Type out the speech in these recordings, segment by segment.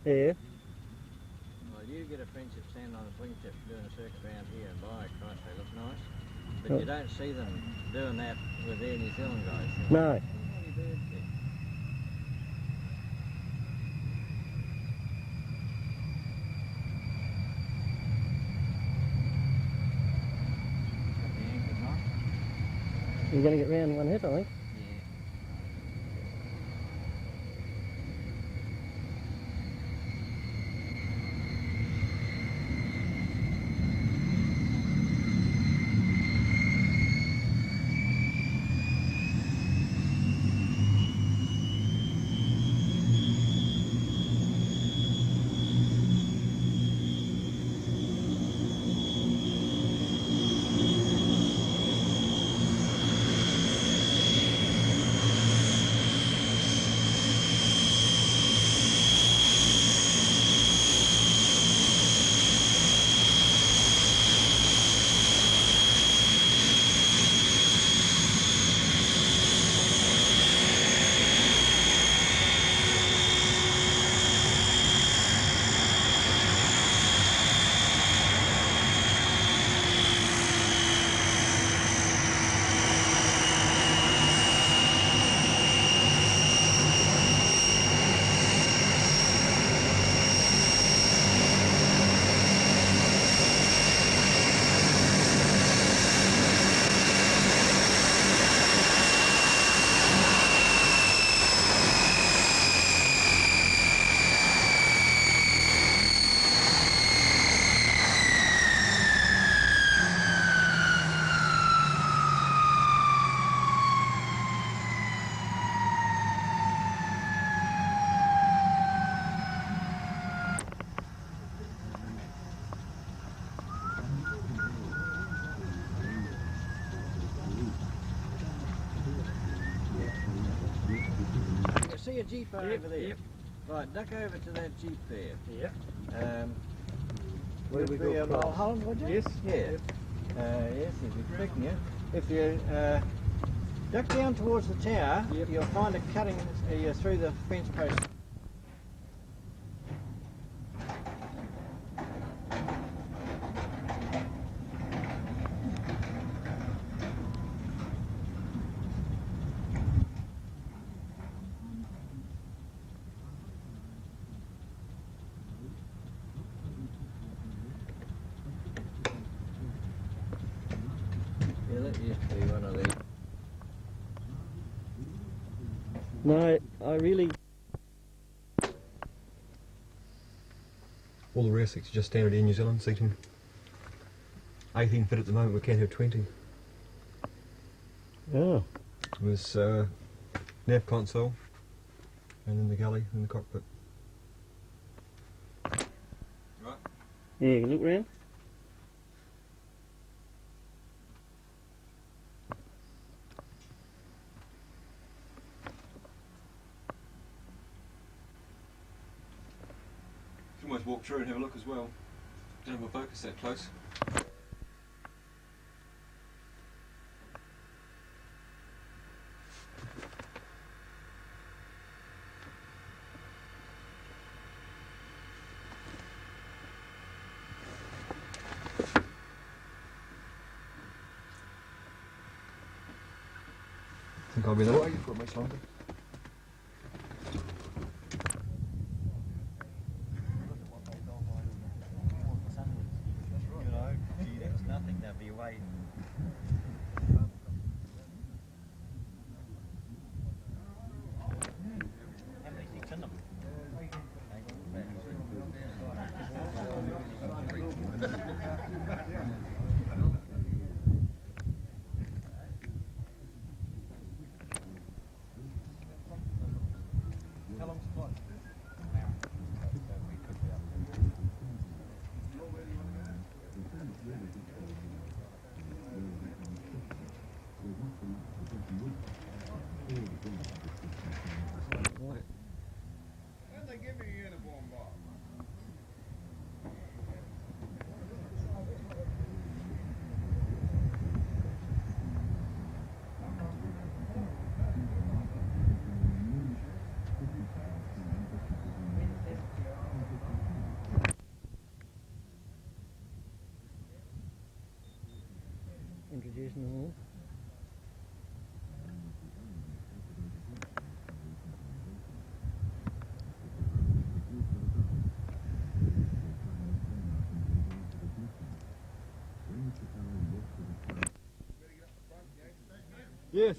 Yeah. Well, you get a friendship standing on a wingtip doing a circuit round here and by, Christ, they look nice. But Oh. you don't see them doing that with their New Zealand guys. No. Bloody birds there. Got the anchors on. You're going to get round one hit, I think. Yeah. You see a Jeep over there? Yep. Right, duck over to that Jeep there. Yep. Where we go across? Mulholland, would you? Yes. Yeah. Yep. Yes, if you're picking you. If you duck down towards the tower, Yep. you'll find a cutting through the fence post. Yeah, that used to be one of these. No, I really... All the rear seats are just standard Air New Zealand seating. 18 foot at the moment, we can have 20. Oh. There's nav console, and in the galley, in the cockpit. Right. Yeah, you can look round. You can always walk through and have a look as well. Don't have a focus that close. I think I'll be that way for much longer. You know, gee, that's nothing, they'll be waiting. How many seats in them? normal. Yes.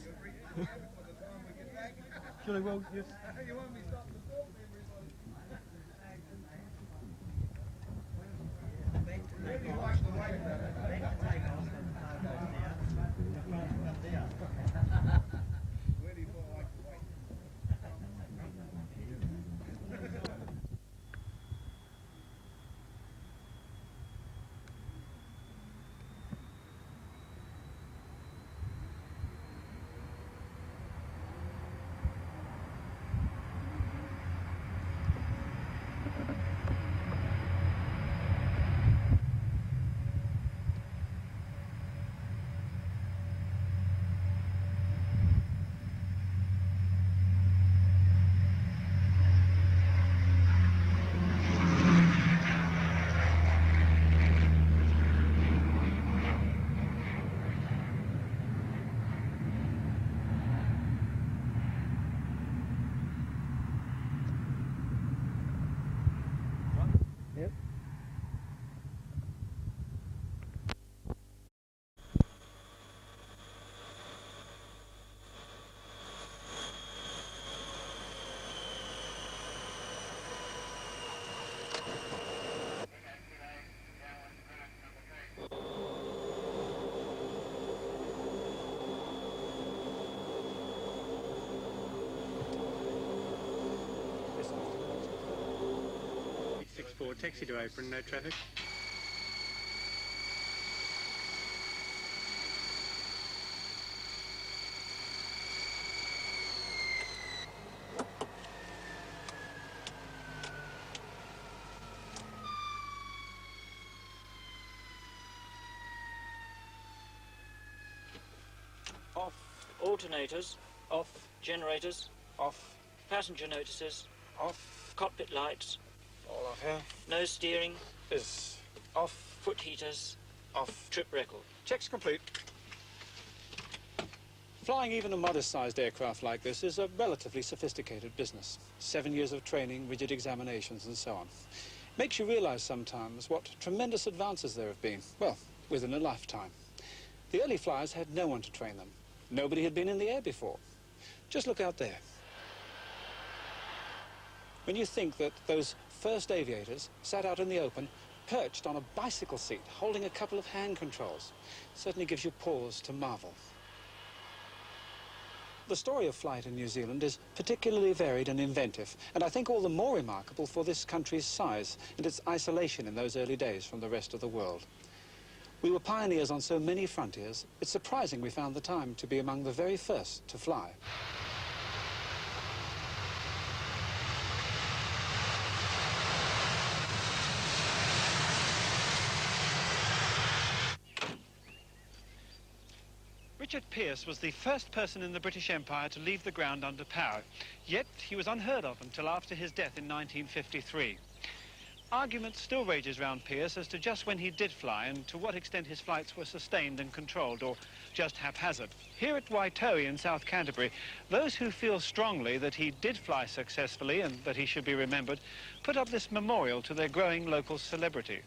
Surely well, yes. Yep. Taxi to apron, no traffic. Off alternators, off generators, Off, passenger notices, off, cockpit lights, all off here. no steering, Is off, foot heaters, off. trip record. Checks complete. Flying even a modest-sized aircraft like this is a relatively sophisticated business. 7 years of training, rigid examinations, and so on. Makes you realize sometimes what tremendous advances there have been, well, within a lifetime. The early flyers had no one to train them. Nobody had been in the air before. Just look out there. When you think that those first aviators sat out in the open, perched on a bicycle seat, holding a couple of hand controls, it certainly gives you pause to marvel. The story of flight in New Zealand is particularly varied and inventive, and I think all the more remarkable for this country's size and its isolation in those early days from the rest of the world. We were pioneers on so many frontiers, it's surprising we found the time to be among the very first to fly. Richard Pearce was the first person in the British Empire to leave the ground under power, yet he was unheard of until after his death in 1953. Argument still rages round Pearce as to just when he did fly and to what extent his flights were sustained and controlled or just haphazard. Here at Waitoa in South Canterbury, those who feel strongly that he did fly successfully and that he should be remembered put up this memorial to their growing local celebrity.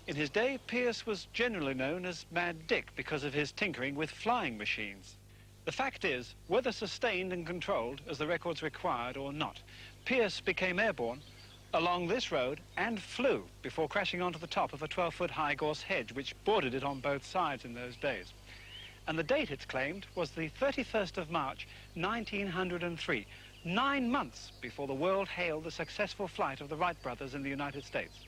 In his day, Pearce was generally known as Mad Dick because of his tinkering with flying machines. The fact is, whether sustained and controlled as the records required or not, Pearce became airborne along this road and flew before crashing onto the top of a 12-foot high gorse hedge which bordered it on both sides in those days. And the date, it's claimed, was the 31st of March, 1903, 9 months before the world hailed the successful flight of the Wright brothers in the United States.